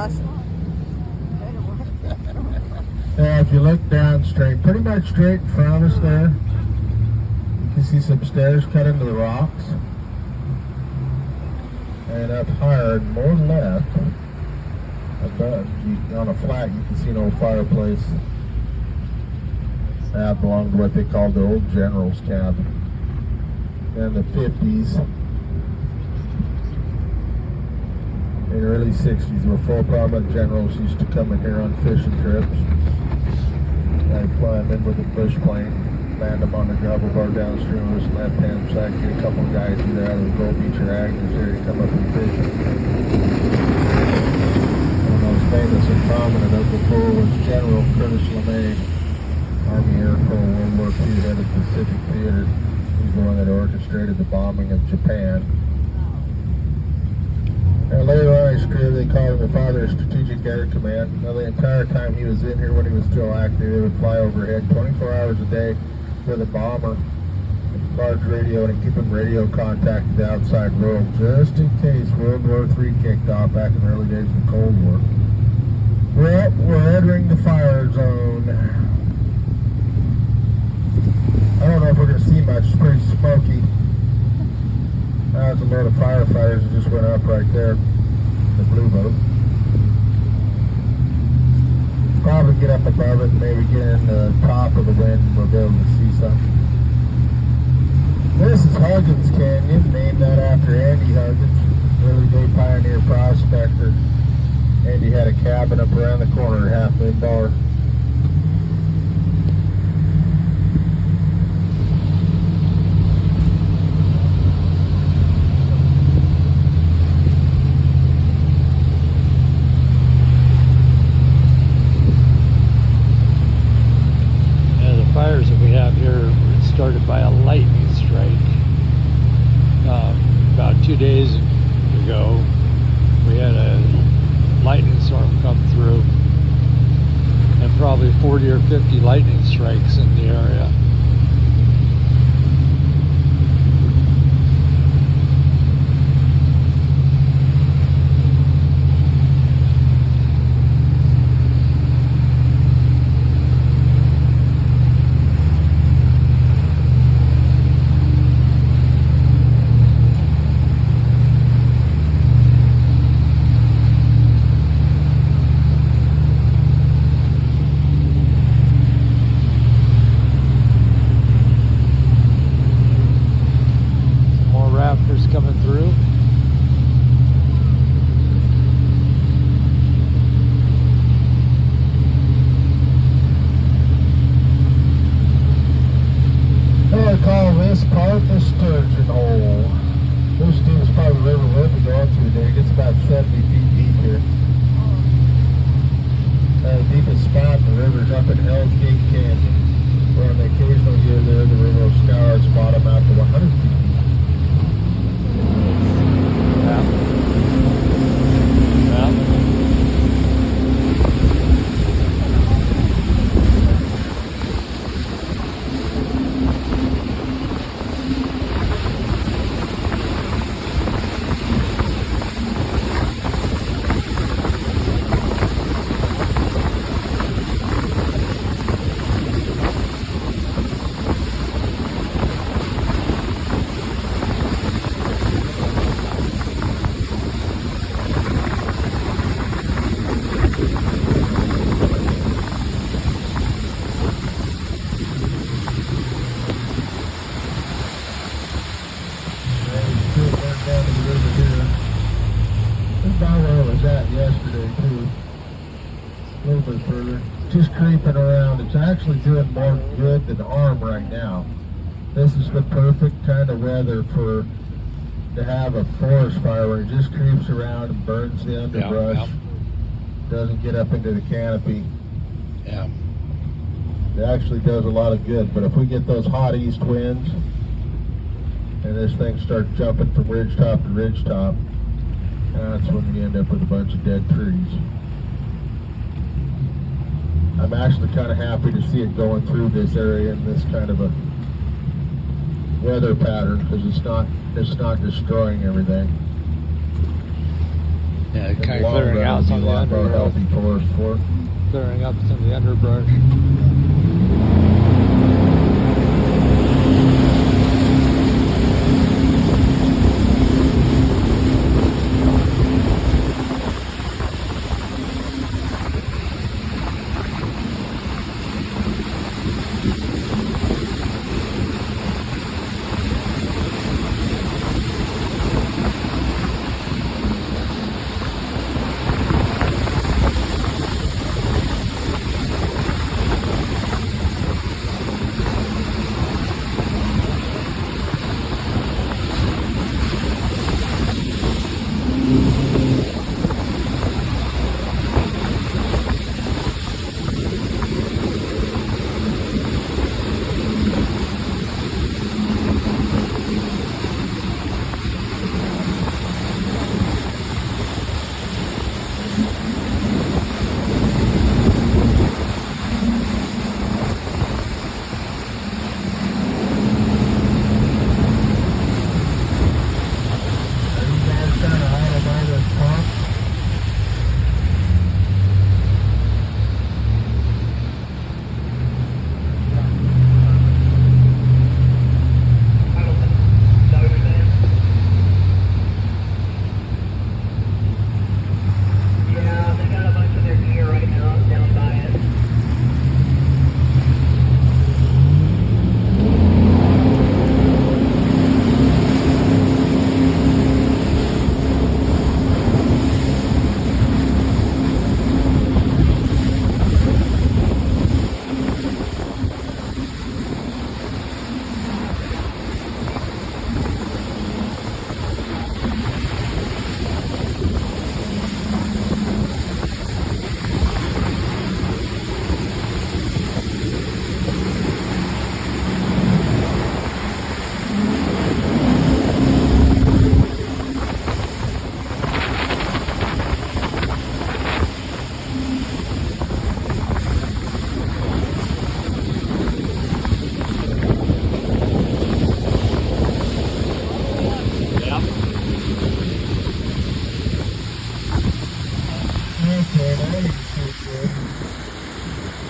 us. Yeah, if you look down straight, pretty much straight in front of us there, you can see some stairs cut into the rocks. And up higher, more left, above, on a flat, you can see an old fireplace. That belonged to what they called the old general's cabin in the 50s. In the early 60s, where full prominent generals used to come in here on fishing trips. I'd fly them in with a bush plane, land them on the gravel bar downstream of this left-hand side, get a couple of guys either out of the Gold Beach or Agnes here to come up and fish. One of those famous and prominent of the four was General Curtis LeMay, Army Air Corps World War II head of the Pacific Theater. He's the one that orchestrated the bombing of Japan. And later on in his career, they called him the father of Strategic Air Command. Now, the entire time he was in here, when he was still active, they would fly overhead 24 hours a day with a bomber, large radio, and keep him radio contact with the outside world, just in case World War III kicked off back in the early days of the Cold War. Well, we're entering the fire zone. I don't know if we're going to see much. It's pretty smoky. There's a load of firefighters that just went up right there, the blue boat. Probably get up above it, maybe get in the top of the wind, and we'll be able to see something. This is Huggins Canyon, named that after Andy Huggins, early day pioneer prospector. Andy had a cabin up around the corner, Half Moon Bar. Fires that we have here started by a lightning strike. About 2 days ago, we had a lightning storm come through, and probably 40 or 50 lightning strikes in the area. Coming through. I call this part the sturgeon hole. This is probably the river we'll be going through today. It gets about 70 feet deep here. The deepest spot in the river is up in Hell's Gate Canyon, where on the occasional year there, the river will scour its bottom out to 100 feet deep. Yesterday too, a little bit further, just creeping around. It's actually doing more good than harm right now. This is the perfect kind of weather to have a forest fire where it just creeps around and burns the underbrush. Doesn't get up into the canopy. Yeah. It actually does a lot of good, but if we get those hot east winds and this thing starts jumping from ridgetop to ridgetop, that's when we end up with a bunch of dead trees. I'm actually kind of happy to see it going through this area in this kind of a weather pattern, because it's not destroying everything. Yeah, In the kind of long clearing run, out it'd be some of a the lot more undergrowth, healthy forest for it. clearing up some of the underbrush.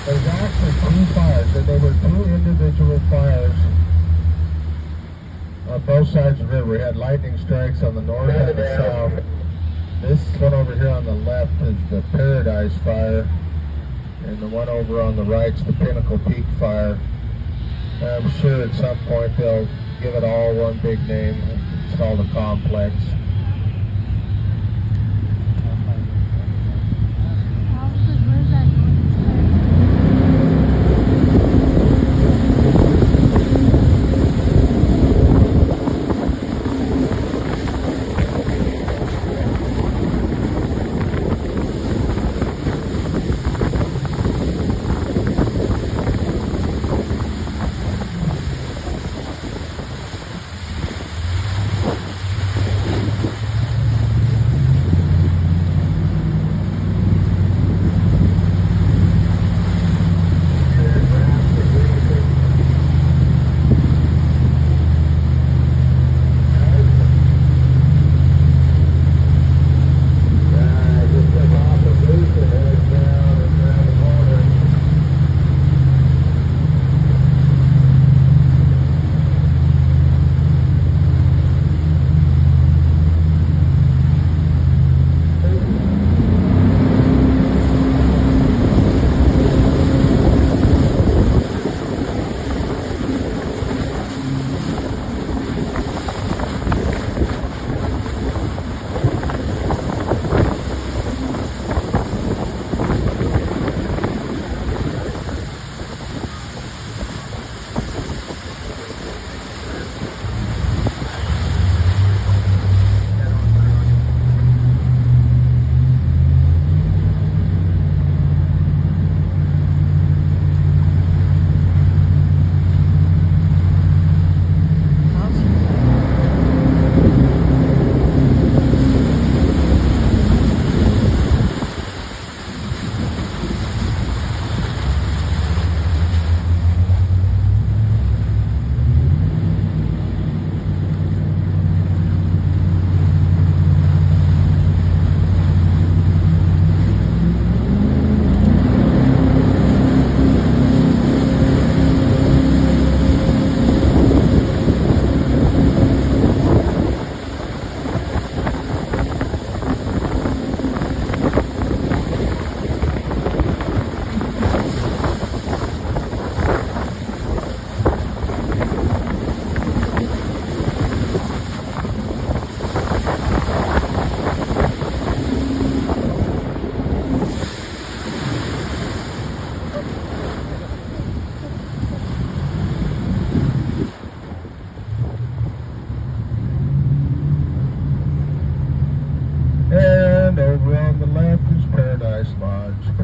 There's actually two fires, and they were two individual fires on both sides of the river. We had lightning strikes on the north and the south. This one over here on the left is the Paradise Fire, and the one over on the right's the Pinnacle Peak Fire. I'm sure at some point they'll give it all one big name. It's called a complex. Where's that going?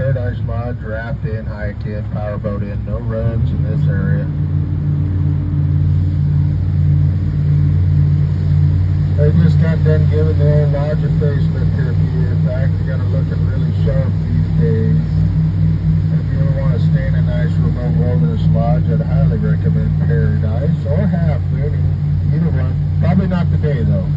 Paradise Lodge, raft in, hike in, powerboat in, no roads in this area. They just got done giving the old lodge a facelift here a few years back. They got it looking really sharp these days. If you ever want to stay in a nice remote wilderness lodge, I'd highly recommend Paradise or Half Moon, either one. Probably not today though.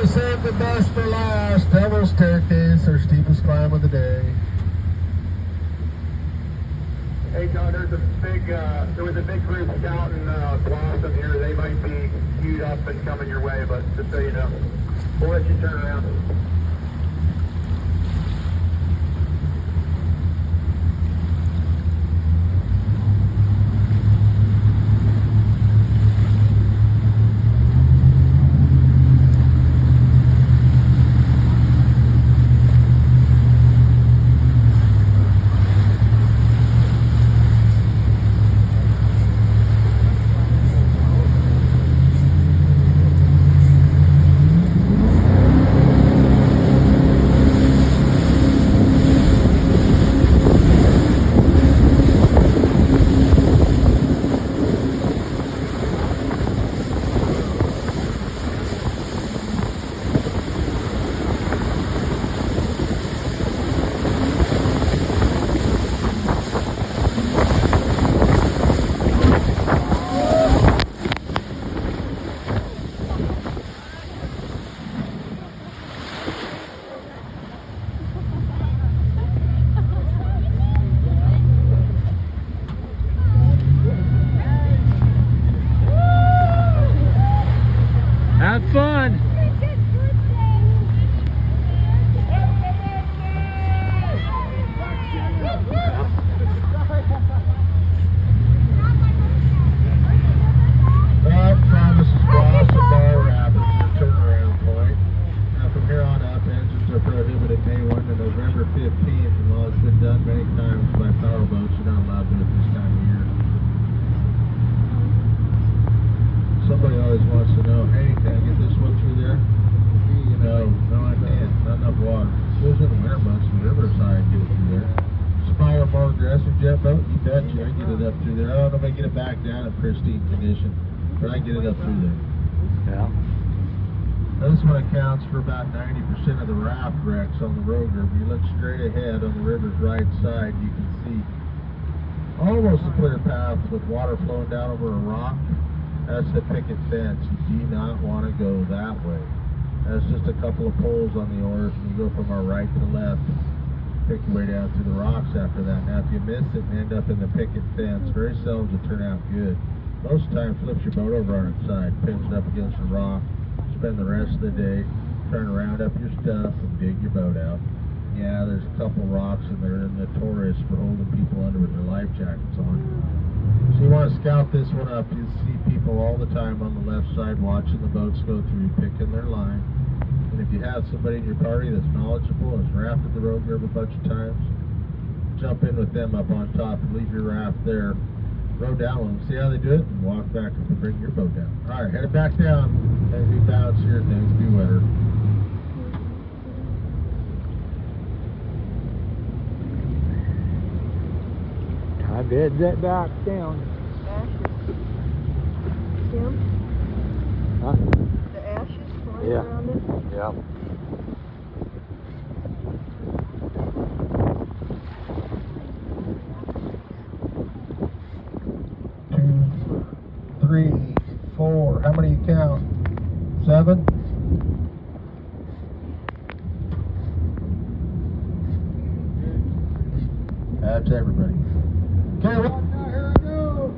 Save the best for last. Devil's Staircase, our steepest climb of the day. Hey John, there was a big group scouting Blossom here. They might be queued up and coming your way, but just so you know, we'll let you turn around. Have fun. That promises Blossom Bar Rapids a turnaround point. Now from here on up, engines are prohibited May 1 to November 15th, and while it's been done many times by powerboats, you're not allowed to do it this time of year. Somebody always wants to know, hey, can I get this one through there? You know, no I can't, not enough water. If it was in the winter months, the river's high, I can get it through there. Smaller, more aggressive jet boat, you bet you, I get it up through there. I don't know if I get it back down in pristine condition, but I get it up through there. Yeah. This one accounts for about 90% of the raft wrecks on the road river. You look straight ahead on the river's right side, you can see almost a clear path with water flowing down over a rock. That's the picket fence. You do not want to go that way. That's just a couple of poles on the oars, and you go from our right to left. Pick your way down through the rocks after that. Now, if you miss it and end up in the picket fence, very seldom will turn out good. Most times, flips your boat over on its side, pins it up against a rock, spend the rest of the day trying to round up your stuff and dig your boat out. Yeah, there's a couple rocks and they're notorious for holding people under with their life jackets on. So you want to scout this one up. You see people all the time on the left side watching the boats go through, picking their line. And if you have somebody in your party that's knowledgeable, has rafted the road river a bunch of times, jump in with them up on top and leave your raft there. Row down with them, see how they do it, and walk back up and bring your boat down. All right, head it back down as we bounce here, things be wetter. Time to head that back down. Ashes. Tim, Huh? the ashes flying Yeah. around it. Yeah. 2, 3, 4. How many you count? 7? That's everybody. Okay, well, now here I go.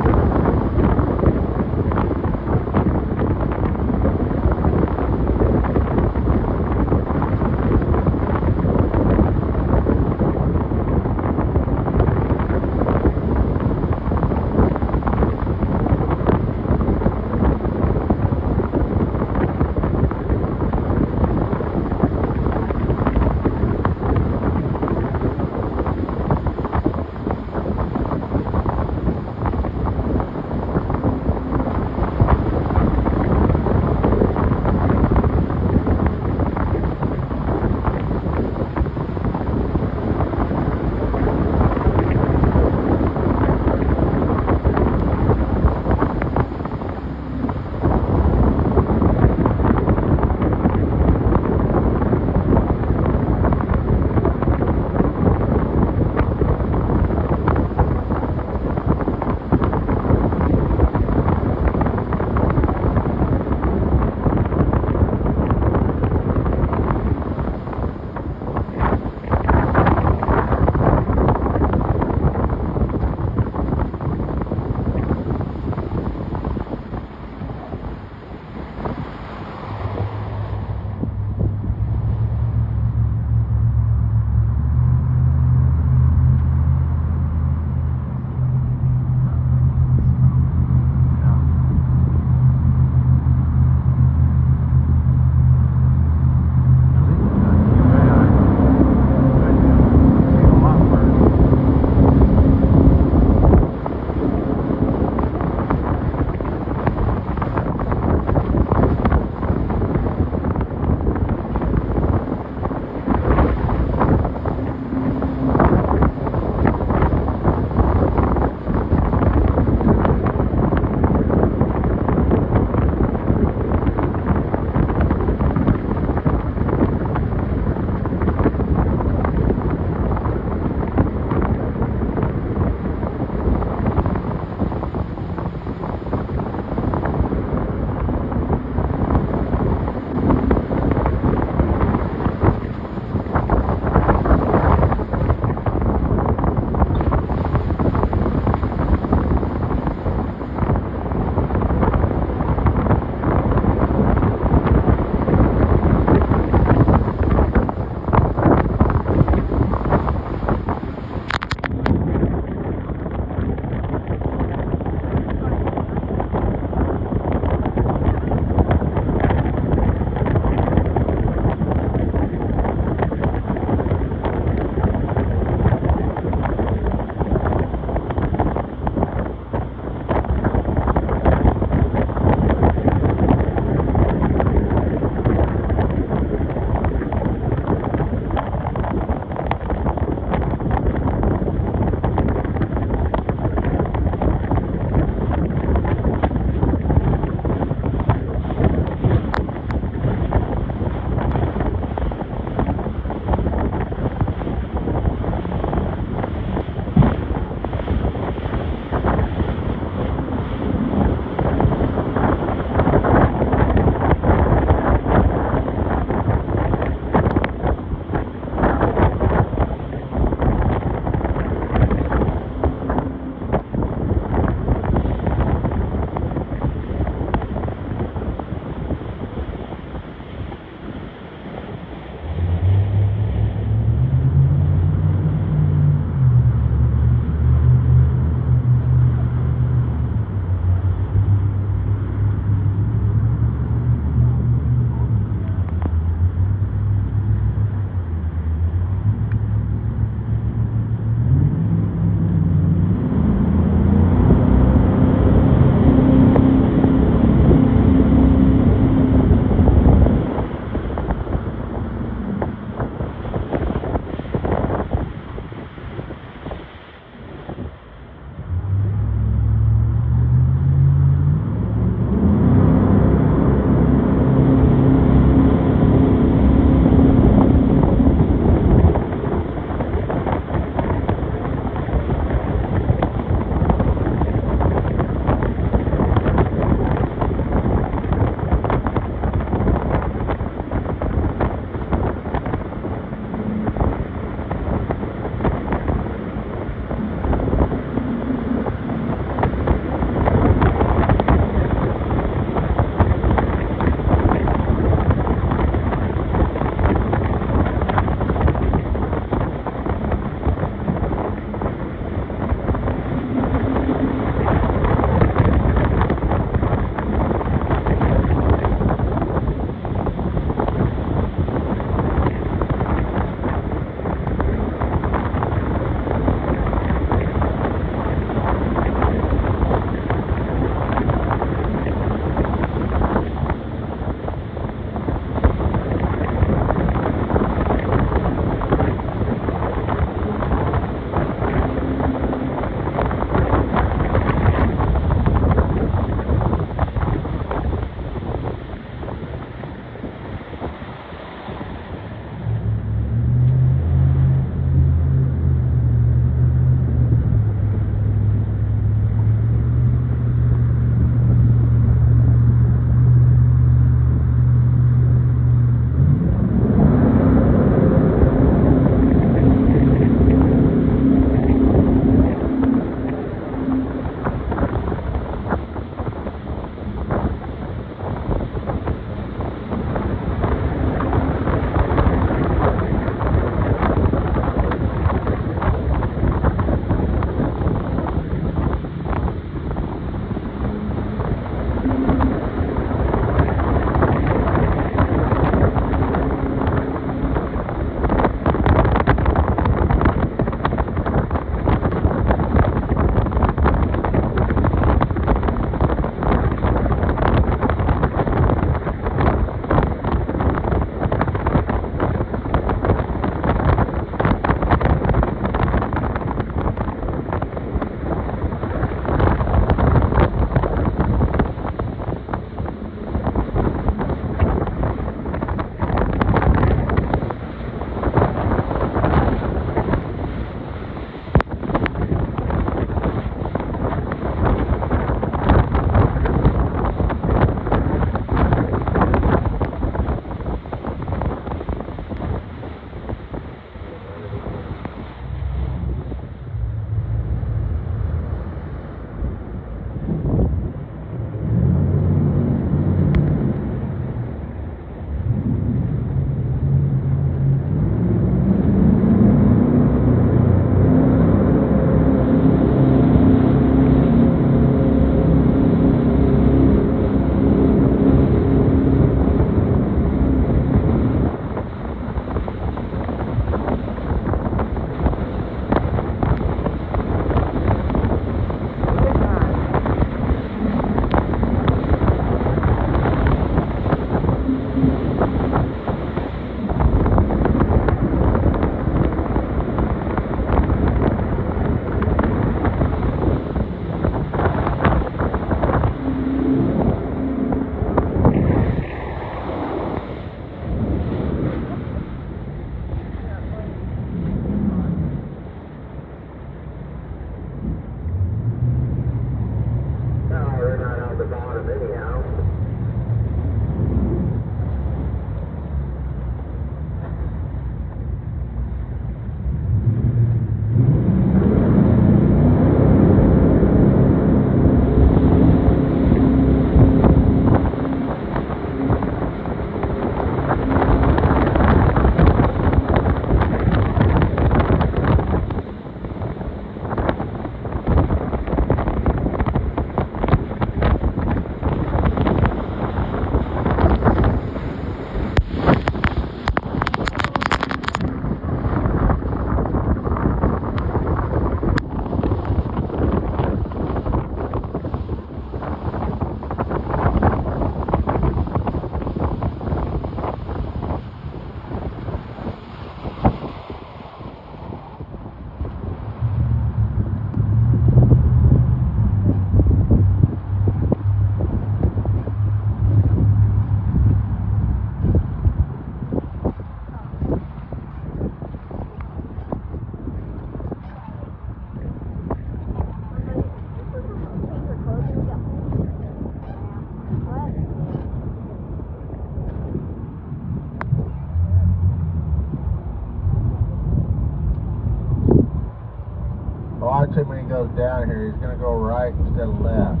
down here, he's gonna go right instead of left.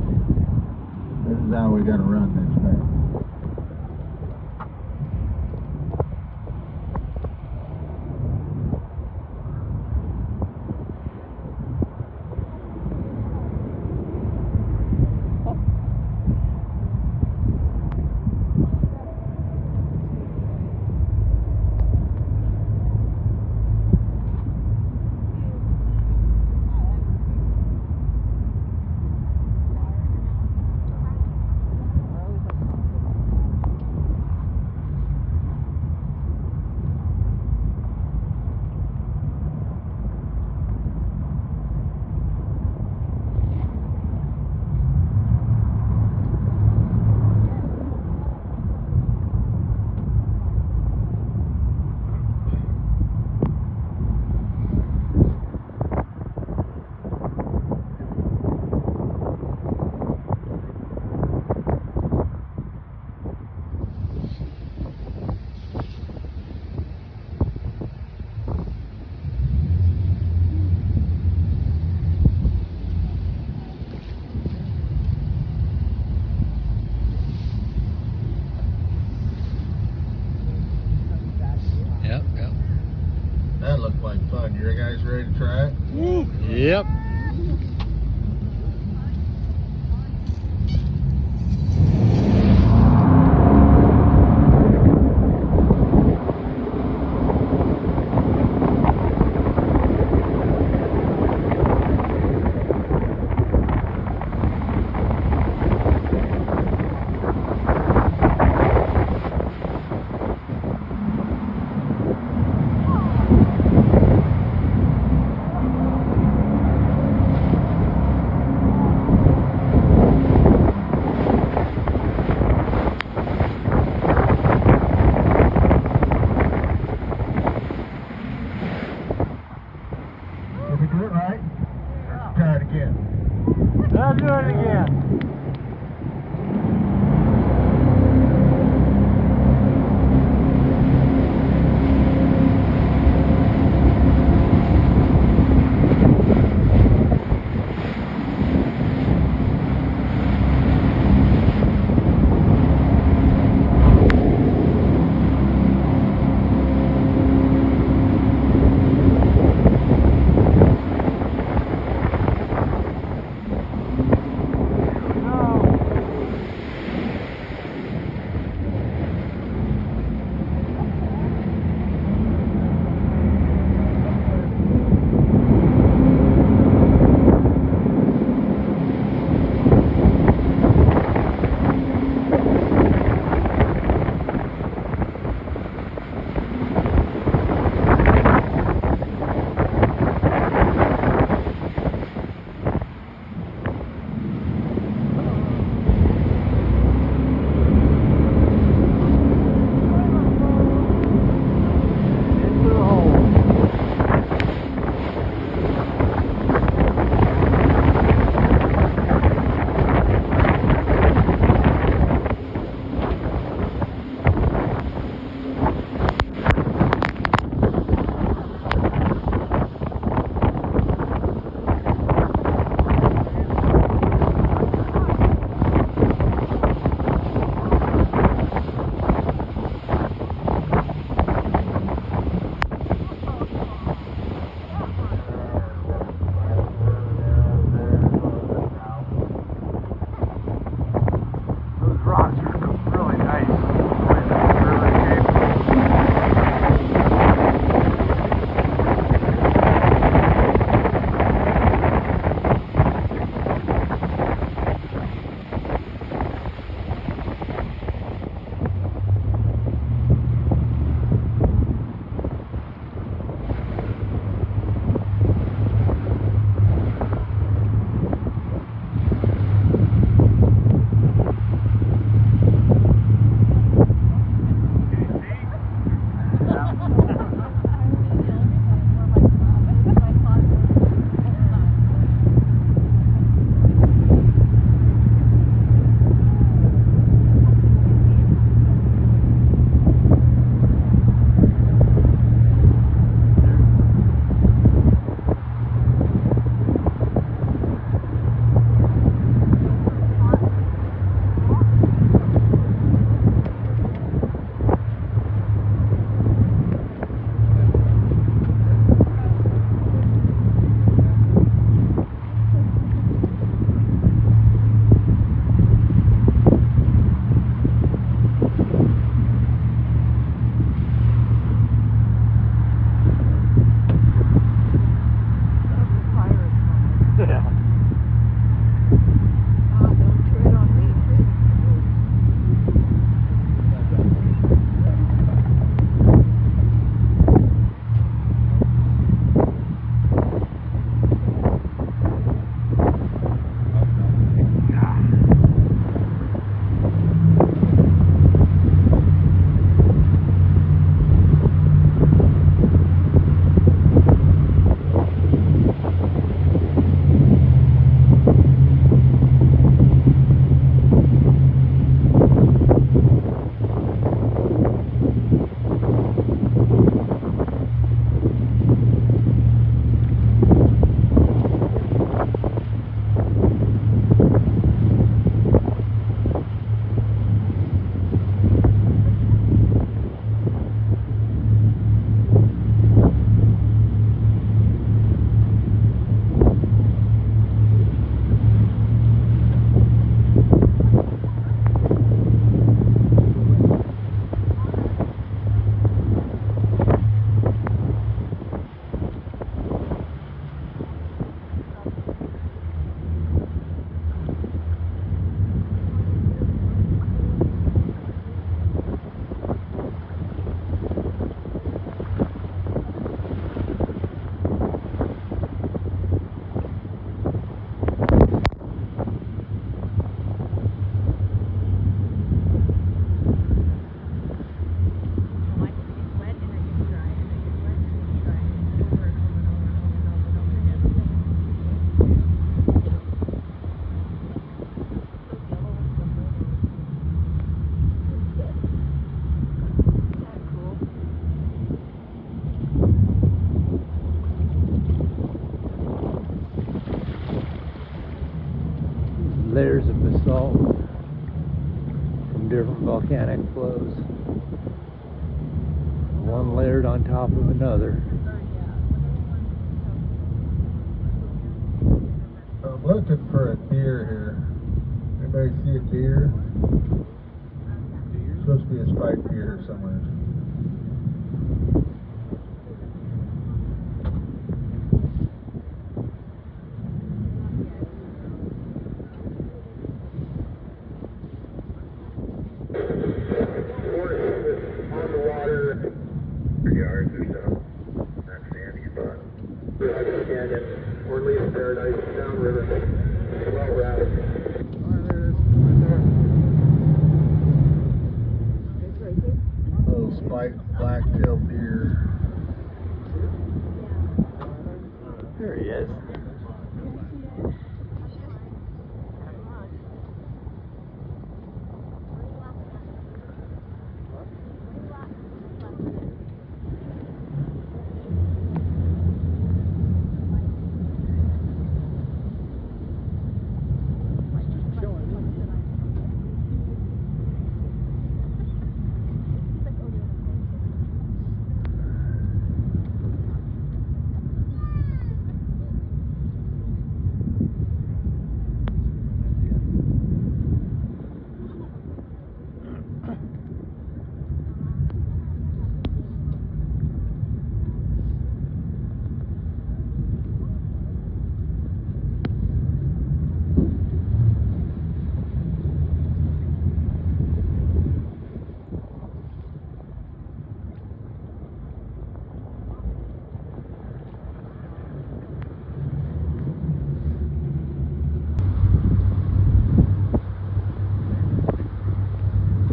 This is how we gotta run this thing. Yep, yep. That looked like fun. You guys ready to try it? Yep. smoke from different volcanic flows, one layered on top of another. I'm looking for a deer here. Anybody see a deer? It's supposed to be a spiked deer somewhere. On the water, yards or so. That sandy spot. Canyon, or Lee's Paradise, downriver. Well routed. There it is, right there. Little spiked black-tailed deer. There he is.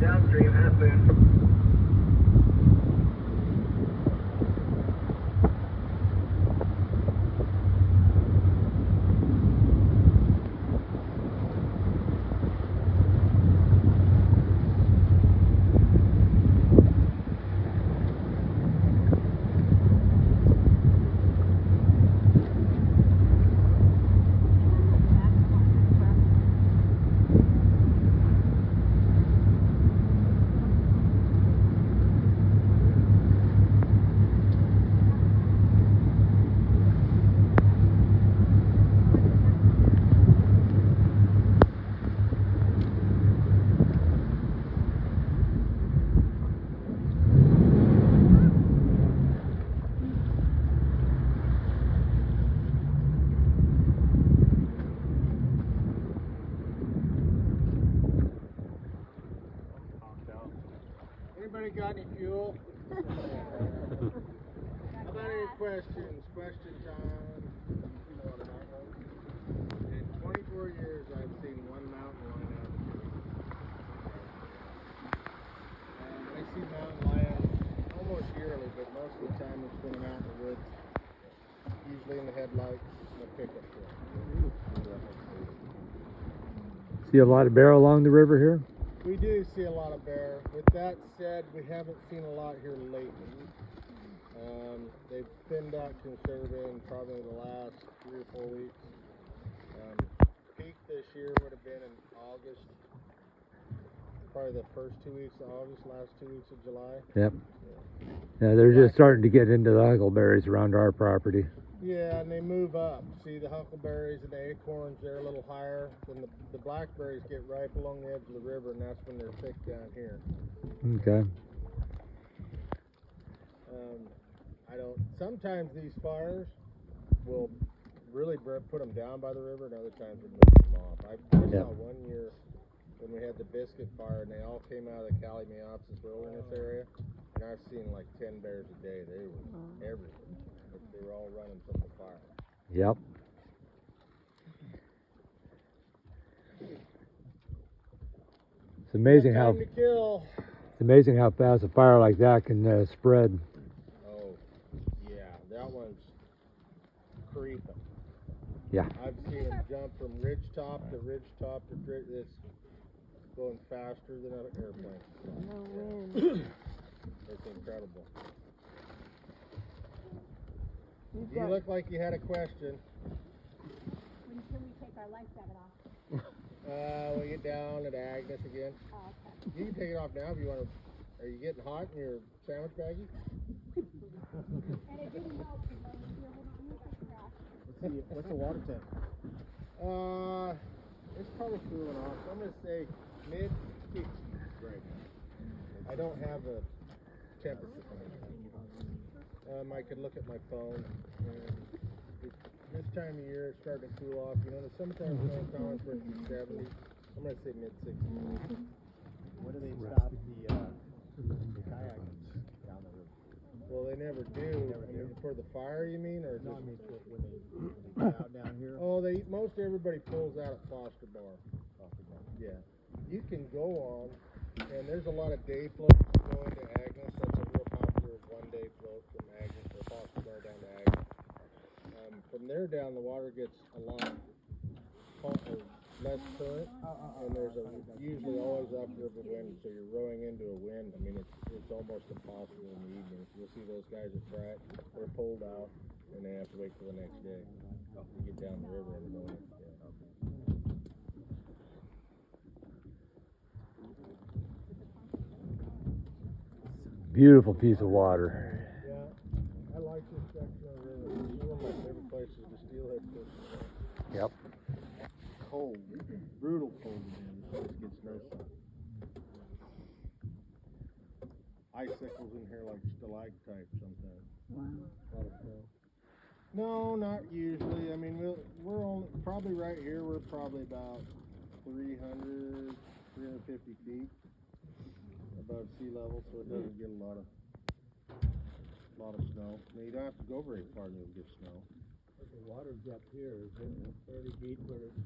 Downstream, half moon. Anybody got any fuel? How about any questions? Question time. In 24 years, I've seen one mountain lion out of two. I see mountain lions almost yearly, but most of the time it's when I'm out in the woods, usually in the headlights and a pickup truck. See a lot of bear along the river here? We do see a lot of bear. With that said, we haven't seen a lot here lately. They've thinned out conserving probably the last 3 or 4 weeks. Peak this year would have been in August, probably the first 2 weeks of August, last 2 weeks of July. Yep. Yeah, they're just starting to get into the huckleberries around our property. Yeah, and they move up. See, the huckleberries and the acorns, they're a little higher. Then the blackberries get ripe along the edge of the river, and that's when they're thick down here. Okay. Sometimes these fires will really put them down by the river, and other times it moves them off. I saw one year when we had the biscuit fire, and they all came out of the Calamiopsis wilderness area, and I've seen like 10 bears a day. They were everywhere. They were all running from the fire. Yep. It's amazing how fast a fire like that can spread. Oh, yeah, that one's creeping. Yeah. I've seen them jump from ridge top to ridge top to ridge. It's going faster than an airplane. No wind. It's incredible. We've You got look like you had a question. When can we take our life jacket off? We get down at Agnes again. Oh, okay. You can take it off now if you want to. Are you getting hot in your sandwich baggie? And it didn't help because I was here. Hold on, I'm gonna take a crash. What's the water temp? It's probably cooling off. So I'm gonna say mid 50s right now. I don't have a temperature for me. I could look at my phone. This time of year it's starting to cool off. You know, the summertime snow calling for 70s. I'm gonna say mid 60s. When do they stop the kayak down the river? Well, they never do. I mean, for the fire, you mean, or No, I just? mean when they get out down here. Oh, most everybody pulls out at Foster Bar. Yeah, you can go on, and there's a lot of day floats that go into Agnes. That's a real popular one-day float from Agnes or Foster Bar down to Agnes. From there down, the water gets a lot less current, and there's usually always upriver wind, so you're rowing into a wind. I mean, it's almost impossible in the evening. You'll see those guys that try it, they're pulled out, and they have to wait till the next day to get down the river in the morning. Yeah. Beautiful piece of water. Yeah, I like this section of the river. This is one of my favorite places to steelhead fish. Yep. Cold, brutal cold again. This place gets no sun. Icicles in here like stalactites sometimes. Wow. A lot of snow. No, not usually. I mean, we're only probably right here. We're probably about 300, 350 feet above sea level, so it doesn't get a lot of snow. I mean, you don't have to go very far and you'll get snow. The water depth here is 30 feet where it's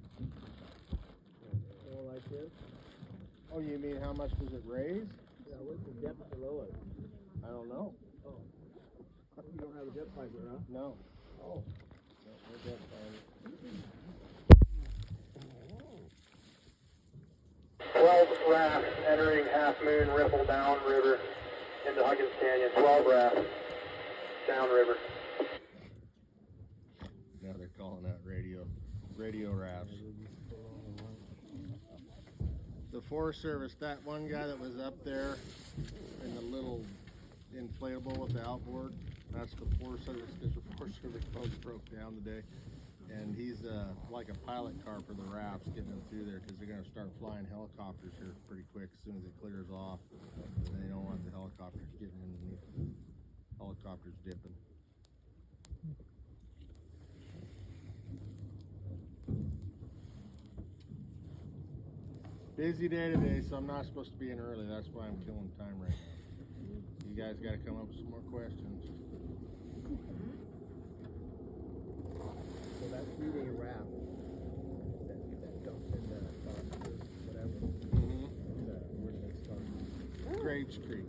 like this. Oh, you mean how much does it raise? Yeah, what's the depth below it? I don't know. Oh. You don't have a depth finder, huh? No. Oh. No depth finder. 12 rafts entering Half Moon Ripple downriver into Huggins Canyon. 12 rafts downriver. Now they're calling that radio rafts. The Forest Service, that one guy that was up there in the little inflatable with the outboard, that's the Forest Service, because the Forest Service boat broke down today. And he's like a pilot car for the rafts, getting them through there, because they're going to start flying helicopters here pretty quick as soon as it clears off. And they don't want the helicopters getting underneath. Helicopters dipping. Busy day today, so I'm not supposed to be in early. That's why I'm killing time right now. You guys got to come up with some more questions. So that 3-day raft that dumps in the whatever. Where do they start? Graves Creek.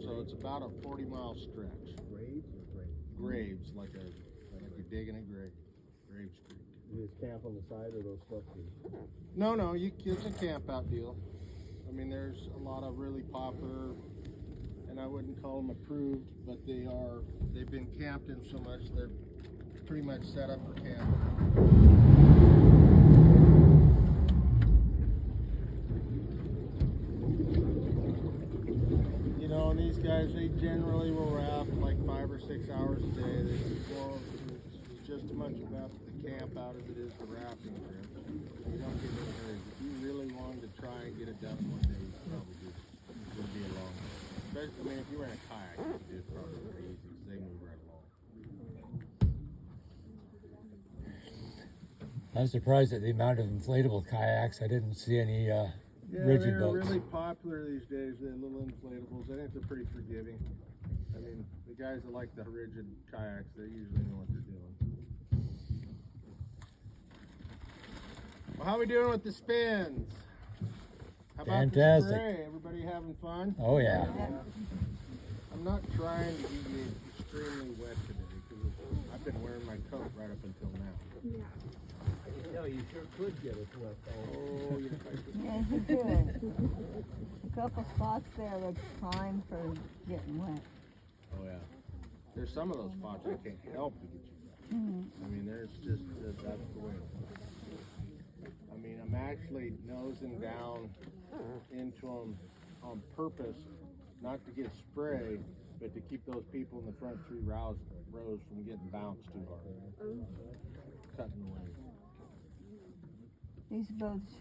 So it's about a 40-mile stretch. Graves or graves? Graves, like you're digging a grave. Graves Creek. You just camp on the side of those stuff? No, it's a camp out deal. I mean, there's a lot of really popular, and I wouldn't call them approved, but they've been camped in so much, they're pretty much set up for camping. You know, and these guys, they generally will raft like 5 or 6 hours a day. It's just as much about the camp out as it is the rafting trip. You don't get in a hurry. If you really wanted to try and get it done in one day, you probably would be a long day. Especially, I mean, if you were in a kayak, you could do it probably pretty easy because they move right along. I'm surprised at the amount of inflatable kayaks. I didn't see any rigid they're boats. really popular these days, the little inflatables. I think they're pretty forgiving. I mean, the guys that like the rigid kayaks, they usually know what they're doing. Well, how we doing with the spins? How about Fantastic. the spray? Everybody having fun? Oh yeah. I'm not trying to get you extremely wet today because I've been wearing my coat right up until now. No, you sure could get us wet. Oh, yeah. Yes, you could. A couple spots there that's prime for getting wet. Oh yeah. There's some of those spots I can't help to get you wet. I mean, there's just that's the way. I mean, I'm I'm actually nosing down into them on purpose, not to get spray, but to keep those people in the front 3 rows from getting bounced too hard. Cutting away. These boats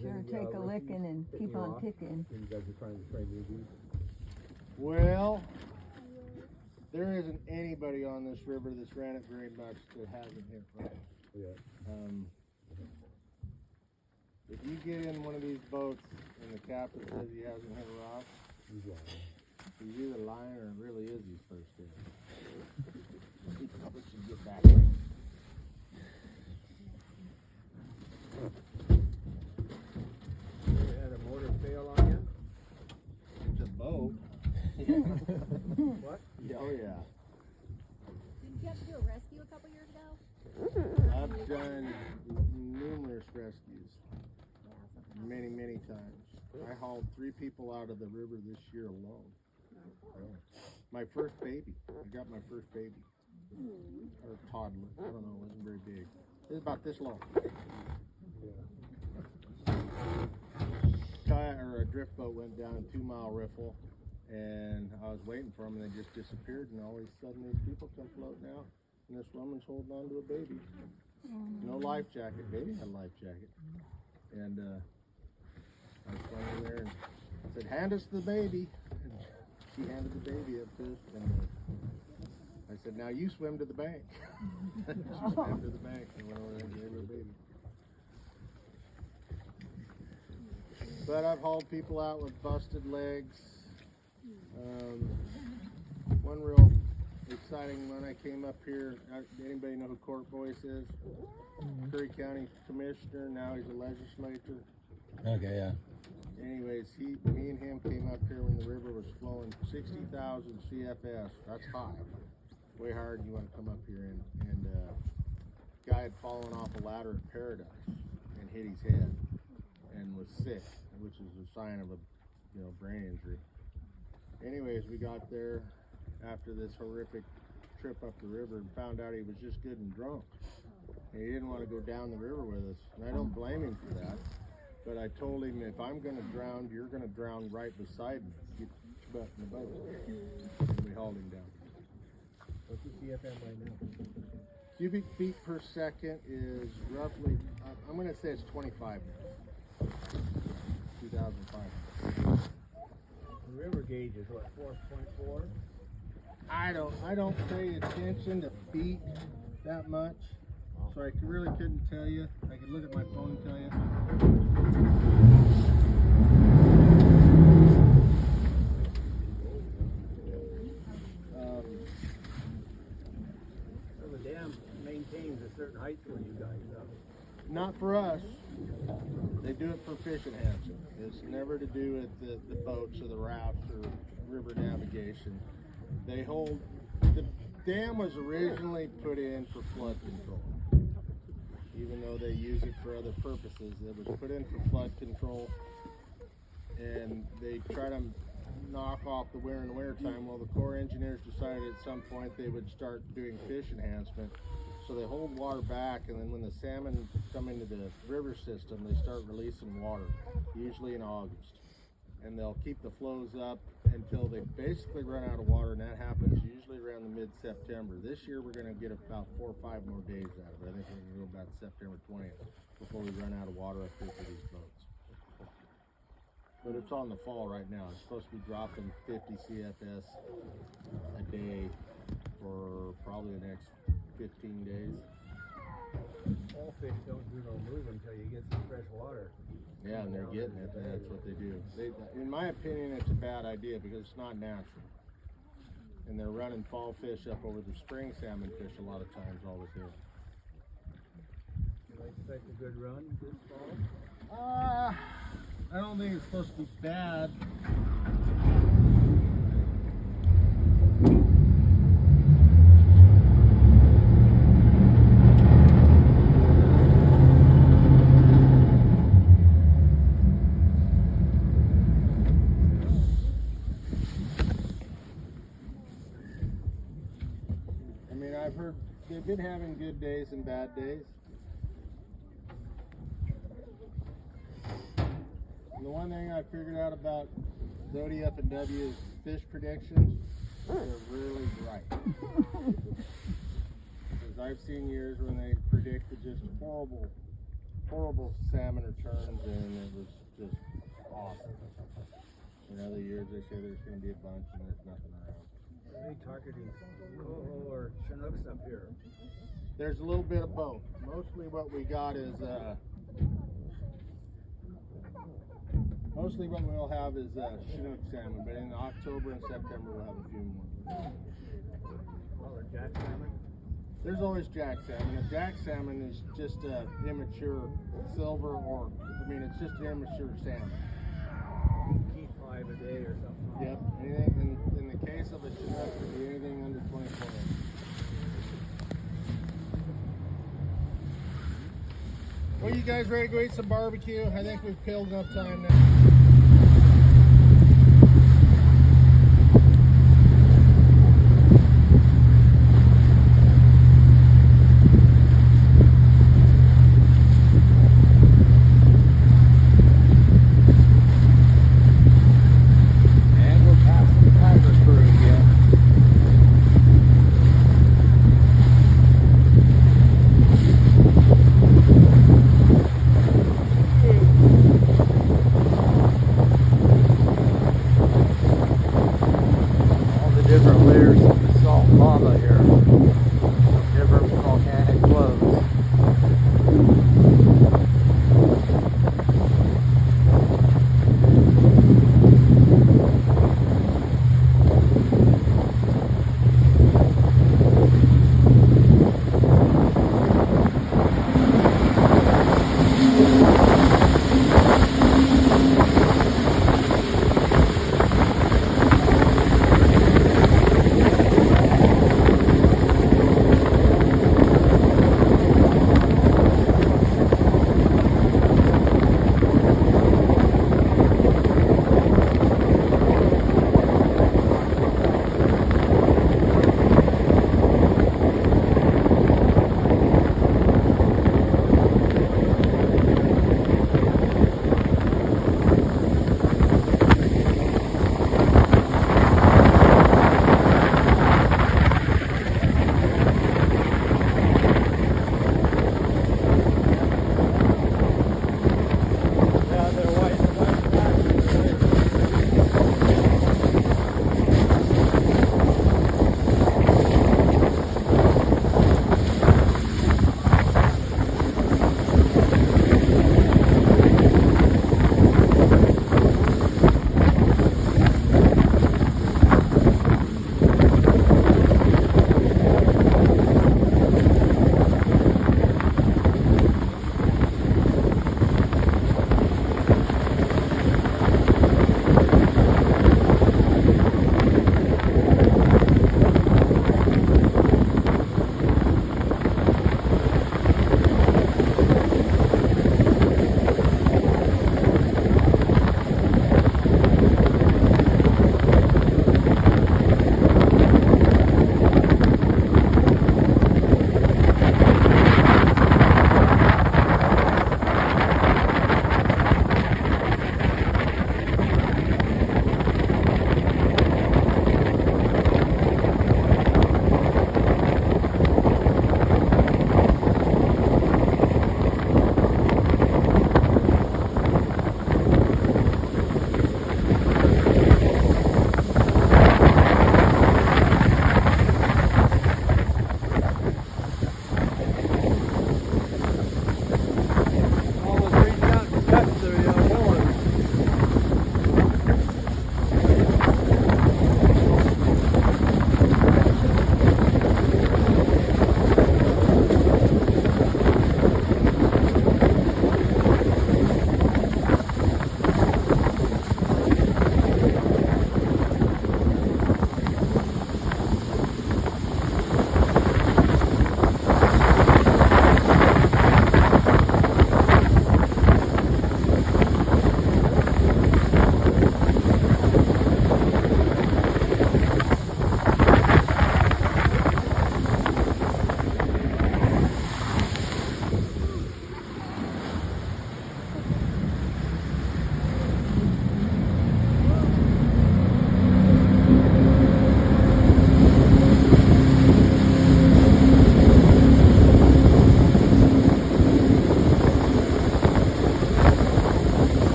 sure take a licking and keep on ticking. You guys are trying to trade newbies? Well, there isn't anybody on this river that's ran it very much that hasn't hit rock. Yeah. If you get in one of these boats and the captain says he hasn't hit a rock, he's either lying or it really is his first day. He should get back in. You had a motor fail on you? It's a boat. What? Oh yeah. Didn't you have to do a rescue a couple years ago? I've done numerous rescues. Many times. I hauled 3 people out of the river this year alone. My first baby. I got my first baby. Or toddler. I don't know, it wasn't very big. It was about this long. A drift boat went down a 2-mile riffle, and I was waiting for them, and they just disappeared, and all of a sudden these people come floating out, and this woman's holding on to a baby. No life jacket. Baby had a life jacket. And I was standing there and said, "Hand us the baby." And she handed the baby up to us, and I said, "Now you swim to the bank." She swam to the bank and went over there and gave her a baby. But I've hauled people out with busted legs. One real exciting one, I came up here. Anybody know who Court Boyce is? Curry County Commissioner. Now he's a legislator. Okay, yeah. Anyways, me and him came up here when the river was flowing 60,000 CFS. That's high. Way higher than you want to come up here in. And guy had fallen off a ladder at Paradise and hit his head and was sick, which is a sign of a brain injury. Anyways, we got there after this horrific trip up the river and found out he was just good and drunk. And he didn't want to go down the river with us. And I don't blame him for that. But I told him, if I'm going to drown, you're going to drown right beside me. Get your butt in the boat. And we hauled him down. What's the CFM right now? Cubic feet per second is roughly, I'm going to say it's 25 now. 2005. The river gauge is what, 4.4? I don't pay attention to feet that much, so I really couldn't tell you. I could look at my phone and tell you. So the dam maintains a certain height for you guys, huh? Not for us. They do it for fish enhancement. It's never to do with the boats or the rafts or river navigation. They hold. The dam was originally put in for flood control. Even though they use it for other purposes, it was put in for flood control. And they try to knock off the wear in the winter time. Well, the Corps engineers decided at some point they would start doing fish enhancement. So they hold water back, and then when the salmon come into the river system, they start releasing water, usually in August. And they'll keep the flows up until they basically run out of water, and that happens usually around the mid-September. This year we're going to get about 4 or 5 more days out of it. I think we're going to go about September 20th before we run out of water up here for these boats. But it's on the fall right now. It's supposed to be dropping 50 CFS a day for probably the next 15 days. All fish don't do no move until you get some fresh water. Yeah, and they're getting it, and that's what they do. In my opinion, it's a bad idea because it's not natural. And they're running fall fish up over the spring salmon fish a lot of times over here. Do I expect a good run this fall? I don't think it's supposed to be bad. I've heard they've been having good days and bad days. And the one thing I figured out about Zodiac and W's fish predictions, they're really right. Because I've seen years when they predicted just horrible salmon returns, and it was just awesome. In other years, they say there's going to be a bunch, and there's nothing around. Are they targeting coho or Chinooks up here? There's a little bit of both. Mostly what we got is mostly what we'll have is Chinook salmon, but in October and September we'll have a few more. Oh, or jack salmon? There's always jack salmon. A jack salmon is just immature silver, or I mean it's just immature salmon. Keep 5 a day or something. Yep. Anything in the case of a Chinook, it would be anything under 24 inches. Well, you guys ready to go eat some barbecue? I think we've killed enough time now. And we're passing the timer through again. All the different layers of the salt lava here.